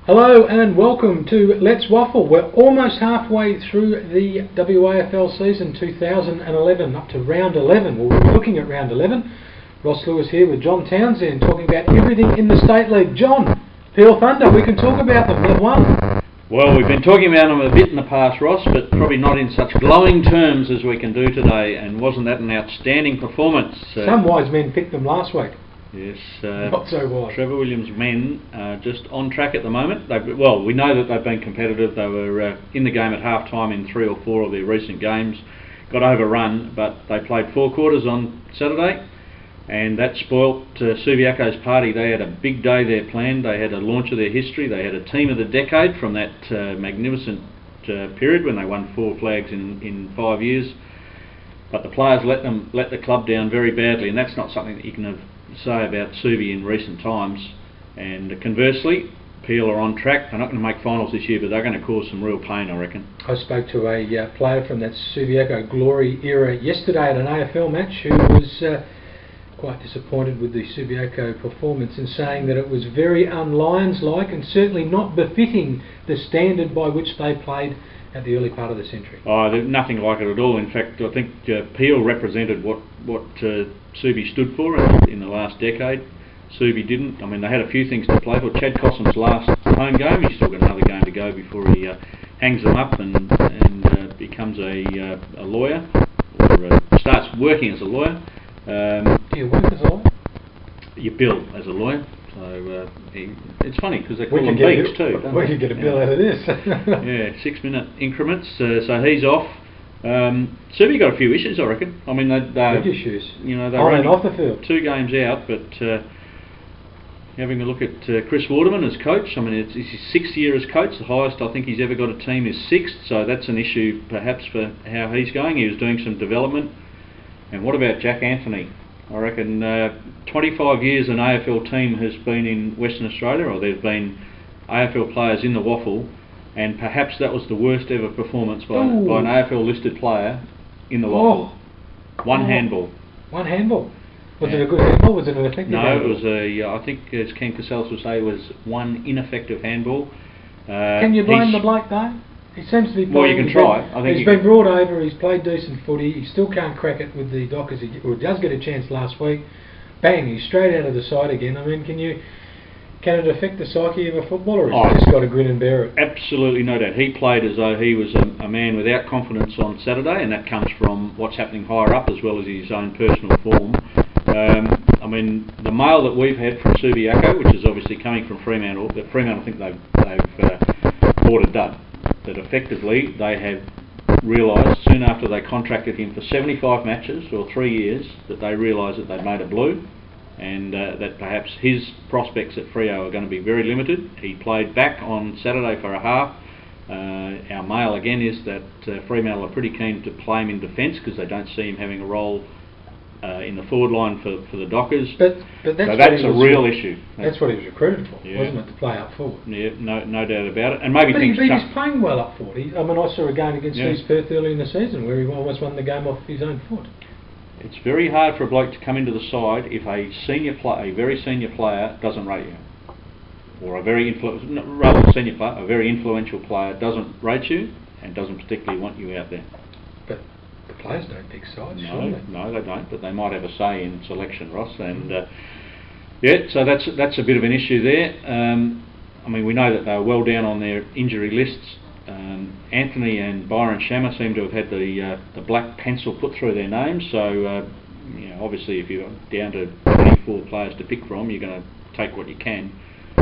Hello and welcome to Let's Waffle. We're almost halfway through the WAFL season 2011, up to round 11. Well, we're looking at round 11. Ross Lewis here with John Townsend, talking about everything in the State League. John, Peel Thunder, we can talk about them. They've won. Well, we've been talking about them a bit in the past, Ross, but probably not in such glowing terms as we can do today. And wasn't that an outstanding performance? Some wise men picked them last week. Yes, not so wise. Trevor Williams' men are just on track at the moment. Well, we know that they've been competitive. They were in the game at half time in 3 or 4 of their recent games. Got overrun, but they played 4 quarters on Saturday, and that spoilt Subiaco's party. They had a big day there planned. They had a launch of their history. They had a team of the decade from that magnificent period when they won 4 flags in 5 years. But the players let the club down very badly, and that's not something that you can say about Subi in recent times. And conversely, Peel are on track. They're not going to make finals this year, but they're going to cause some real pain, I reckon. I spoke to a player from that Subiaco glory era yesterday at an AFL match who was quite disappointed with the Subiaco performance, and saying that it was very un-Lions-like and certainly not befitting the standard by which they played at the early part of the century. Oh, nothing like it at all. In fact, I think Peel represented what Subi stood for in the last decade. Subi didn't. I mean, they had a few things to play for. Chad Cossum's last home game, he's still got another game to go before he hangs them up and becomes a lawyer, or starts working as a lawyer. Do you work as a lawyer? You bill as a lawyer. So it's funny because they call them beaks too. We could get a bill out of this. Yeah, 6-minute increments. So he's off. Subi got a few issues, I reckon. I mean, big issues. You know, they're on and only off the field. 2 games out, but having a look at Chris Waterman as coach. I mean, it's his 6th year as coach. The highest I think he's ever got a team is 6th. So that's an issue perhaps for how he's going. He was doing some development. And what about Jack Anthony? I reckon 25 years an AFL team has been in Western Australia, or there's been AFL players in the WAFL, and perhaps that was the worst ever performance by an AFL listed player in the WAFL. One handball. One handball? Was it a good handball? Was it an effective handball? No, it was I think as Ken Casellas would say, it was one ineffective handball. Can you blame the bloke though? He seems to be playing. Well, you can try. I think he's been brought over, he's played decent footy, he still can't crack it with the Dockers. He does get a chance last week. Bang, he's straight out of the side again. I mean, can it affect the psyche of a footballer, or has he just got to grin and bear it? Absolutely, no doubt. He played as though he was a man without confidence on Saturday, and that comes from what's happening higher up as well as his own personal form. I mean, the mail that we've had from Subiaco, which is obviously coming from Fremantle, I think they've bought a dud. That effectively they have realised soon after they contracted him for 75 matches or 3 years, that they realised that they'd made a blue, and that perhaps his prospects at Freo are going to be very limited. He played back on Saturday for a half. Our mail again is that Fremantle are pretty keen to play him in defence because they don't see him having a role in the forward line for the Dockers. But that's a real issue. That's what he was recruited for, wasn't it, to play up forward? Yeah, no doubt about it. And maybe but he's playing well up forward. I mean, I saw a game against East Perth early in the season where he almost won the game off his own foot. It's very hard for a bloke to come into the side if a very senior player doesn't rate you, or a very influential player doesn't rate you and doesn't particularly want you out there. But the players don't pick sides, surely. No, they don't, but they might have a say in selection, Ross. And so that's a bit of an issue there. I mean, we know that they're well down on their injury lists. Anthony and Byron Shammer seem to have had the black pencil put through their names. So obviously, if you're down to 24 players to pick from, you're going to take what you can.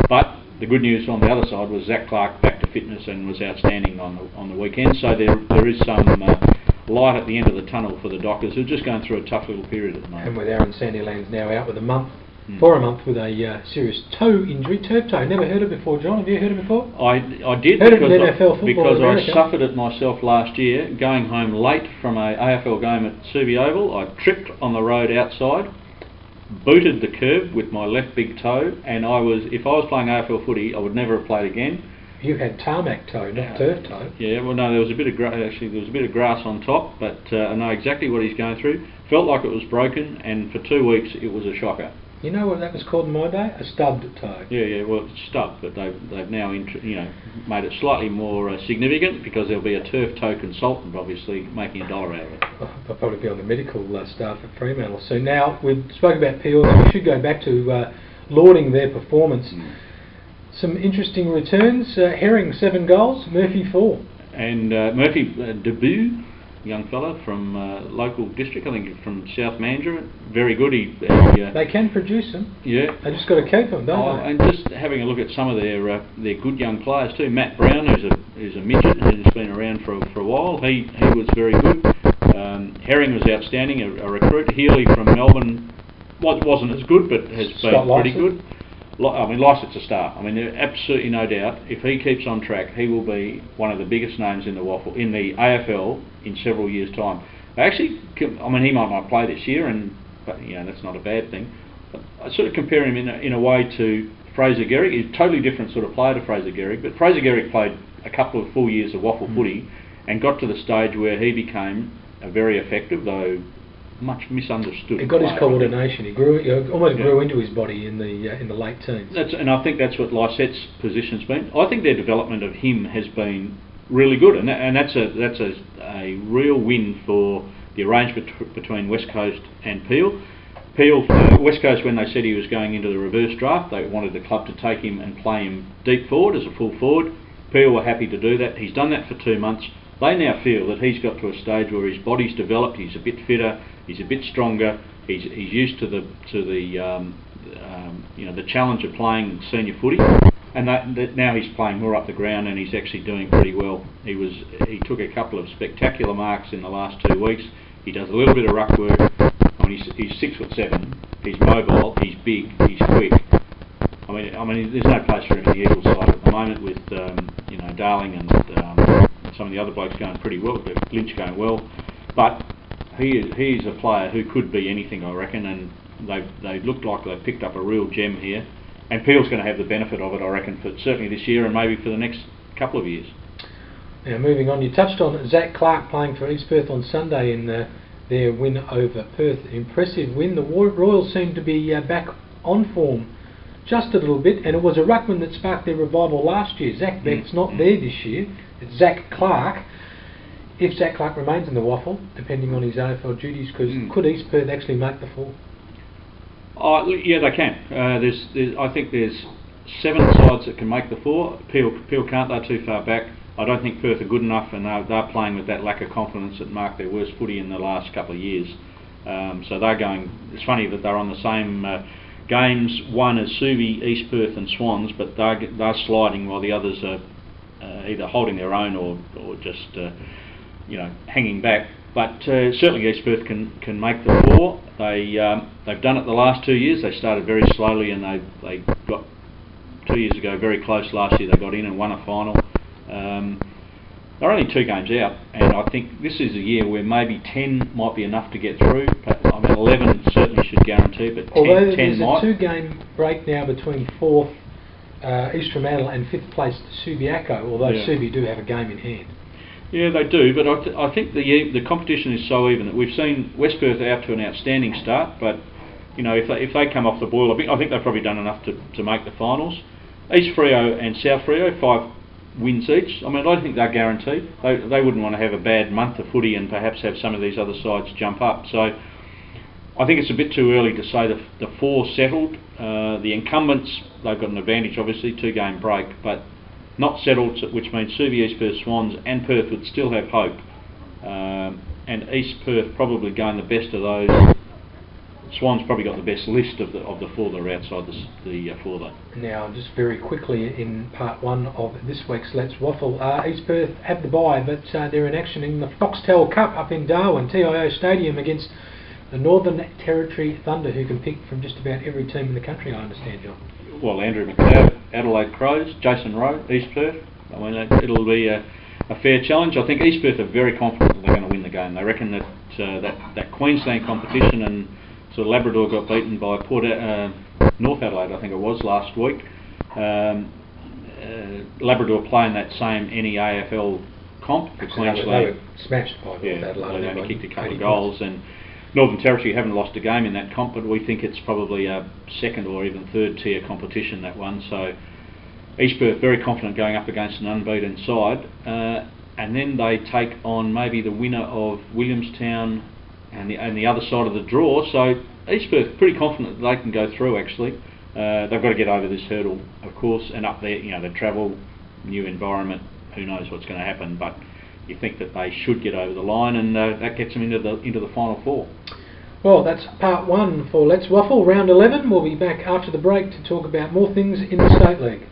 But the good news on the other side was Zach Clark back to fitness and was outstanding on the weekend. So there is some light at the end of the tunnel for the Dockers, who are just going through a tough little period at the moment. And with Aaron Sandilands now out with for a month with a serious toe injury, turf toe. Never heard it before, John. Have you heard it before? I did, because I suffered it myself last year, going home late from a AFL game at Subi Oval. I tripped on the road outside, booted the curb with my left big toe, and if I was playing AFL footy, I would never have played again. You had tarmac toe, not turf toe. Yeah, well, no, there was a bit of grass on top, but I know exactly what he's going through. Felt like it was broken, and for 2 weeks it was a shocker. You know what that was called in my day? A stubbed toe. Yeah, well, it's stubbed, but they've now made it slightly more significant, because there'll be a turf toe consultant obviously making $1 out of it. I'll probably be on the medical staff at Fremantle. So now we've spoken about Peel, and we should go back to lauding their performance. Some interesting returns. Herring 7 goals, Murphy 4. And Murphy, debut, young fella from local district, I think from South Mandurah, very good. They can produce them. Yeah. They just got to keep them, don't they? And just having a look at some of their good young players too. Matt Brown, who's a midget, who's been around for a while. He was very good. Herring was outstanding, a recruit. Healy from Melbourne wasn't as good, but has been pretty good. I mean, Lycett's a star. I mean, absolutely no doubt. If he keeps on track, he will be one of the biggest names in the WAFL, in the AFL, in several years' time. Actually, I mean, he might not play this year, but that's not a bad thing. But I sort of compare him in a way to Fraser Gehrig. He's a totally different sort of player to Fraser Gehrig, but Fraser Gehrig played a couple of full years of WAFL footy and got to the stage where he became a very effective, though much misunderstood. He got his coordination. He almost grew into his body in the late teens. And I think that's what Lycett's position's been. I think their development of him has been really good, and that's a real win for the arrangement between West Coast and Peel. West Coast, when they said he was going into the reverse draft, they wanted the club to take him and play him deep forward as a full forward. Peel were happy to do that. He's done that for 2 months. They now feel that he's got to a stage where his body's developed, he's a bit fitter, he's a bit stronger, he's used to the challenge of playing senior footy, and that now he's playing more up the ground, and he's actually doing pretty well. He took a couple of spectacular marks in the last 2 weeks. He does a little bit of ruck work. I mean, he's 6'7", he's mobile, he's big, he's quick. I mean, there's no place for him in the Eagles side at the moment with Darling and some of the other blokes going pretty well, but Lynch going well. But he's a player who could be anything, I reckon, and they look like they've picked up a real gem here. And Peel's going to have the benefit of it, I reckon, for certainly this year and maybe for the next couple of years. Now, moving on, you touched on Zach Clark playing for East Perth on Sunday in their win over Perth. Impressive win. The Royals seem to be back on form just a little bit, and it was a ruckman that sparked their revival last year. Zach Beck's not there this year. It's Zach Clark. If Zach Clark remains in the WAFL, depending on his AFL duties, could East Perth actually make the 4? Yeah, they can. I think there's 7 sides that can make the 4. Peel can't. They're too far back. I don't think Perth are good enough, and they're playing with that lack of confidence that marked their worst footy in the last couple of years. So they're going. It's funny that they're on the same games, one as Subi, East Perth and Swans, but they're sliding while the others are either holding their own or just hanging back. But certainly East Perth can make the 4. They've done it the last 2 years. They started very slowly, and they got 2 years ago very close. Last year they got in and won a final. They're only 2 games out, and I think this is a year where maybe 10 might be enough to get through. I mean, 11 certainly should guarantee, but 10 Although 10 there's might. a 2-game break now between 4th East Fremantle and 5th place Subiaco, although Subi do have a game in hand. Yeah, they do, but I think the competition is so even that we've seen West Perth out to an outstanding start, but if they come off the boil a bit, I think they've probably done enough to make the finals. East Freo and South Freo, 5 wins each. I mean, I don't think they're guaranteed. They wouldn't want to have a bad month of footy and perhaps have some of these other sides jump up. So I think it's a bit too early to say the 4 settled. The incumbents, they've got an advantage, obviously, 2-game break, but not settled, which means Subi, East Perth, Swans and Perth would still have hope. And East Perth probably going the best of those. Swans probably got the best list of the 4 that are outside the 4 though. Now, just very quickly in part 1 of this week's Let's Waffle, East Perth have the bye, but they're in action in the Foxtel Cup up in Darwin, TIO Stadium, against the Northern Territory Thunder, who can pick from just about every team in the country, I understand, John. Well, Andrew McLeod, Adelaide Crows, Jason Rowe, East Perth. I mean, it'll be a fair challenge. I think East Perth are very confident that they're going to win the game. They reckon that Queensland competition, and so Labrador got beaten by North Adelaide, I think it was, last week. Labrador playing that same NEAFL comp for Queensland. They were smashed by North Adelaide. They only kicked a couple of goals, and Northern Territory haven't lost a game in that comp, but we think it's probably a second or even third tier competition, that one. So East Perth very confident going up against an unbeaten side, and then they take on maybe the winner of Williamstown and the other side of the draw. So East Perth pretty confident that they can go through. Actually, they've got to get over this hurdle, of course, and up there, they travel, new environment. Who knows what's going to happen? But you think that they should get over the line, and that gets them into the final four. Well, that's part one for Let's Waffle, round 11. We'll be back after the break to talk about more things in the State League.